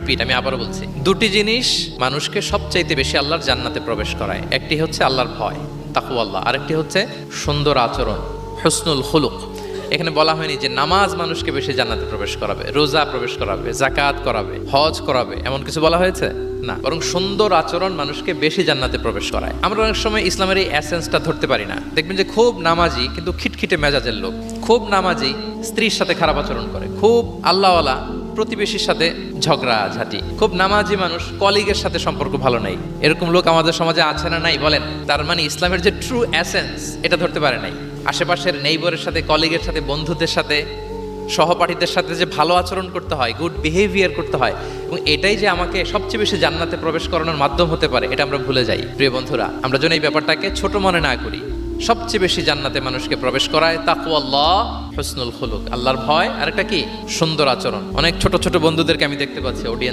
Repeat, আমি আবারও বলছি, দুটি জিনিস মানুষকে সবচাইতে বেশি আল্লাহর জান্নাতে প্রবেশ করায়। একটি হচ্ছে আল্লাহর ভয়, তাকওয়াল্লাহ, আরেকটি হচ্ছে সুন্দর আচরণ, হুসনুল খুলুক। এখানে বলা হয়নি যে নামাজ মানুষকে বেশি জান্নাতে প্রবেশ করাবে, রোজা প্রবেশ করাবে, যাকাত করাবে, হজ করাবে, এমন কিছু বলা হয়েছে না, বরং সুন্দর আচরণ মানুষকে বেশি জান্নাতে প্রবেশ করায়। আমরা অনেক সময় ইসলামের এই এসেন্সটা ধরতে পারি না। দেখবেন যে খুব নামাজি কিন্তু খিটখিটে মেজাজের লোক, খুব নামাজি স্ত্রীর সাথে খারাপ আচরণ করে, খুব আল্লাহওয়ালা প্রতিবেশীর সাথে ঝগড়া ঝাঁটি, খুব নামাজি মানুষ কলিগের সাথে সম্পর্ক ভালো নাই, এরকম লোক আমাদের সমাজে আছে না নাই বলেন? তার মানে ইসলামের যে ট্রু এসেন্স এটা ধরতে পারে নাই। আশেপাশের নেইবরের সাথে, কলিগের সাথে, বন্ধুদের সাথে, সহপাঠীদের সাথে যে ভালো আচরণ করতে হয়, গুড বিহেভিয়ার করতে হয়, এবং এটাই যে আমাকে সবচেয়ে বেশি জান্নাতে প্রবেশ করানোর মাধ্যম হতে পারে, এটা আমরা ভুলে যাই। প্রিয় বন্ধুরা, আমরা যেন এই ব্যাপারটাকে ছোট মনে না করি। সবচেয়ে বেশি জান্নাতে মানুষকে প্রবেশ করায় তাকওয়াল্লাহ, হুসনুল খুলুক, আল্লাহর ভয়, আর একটা কি সুন্দর আচরণ। অনেক ছোট ছোট বন্ধুদেরকে আমি দেখতে পাচ্ছি অডিয়েন্স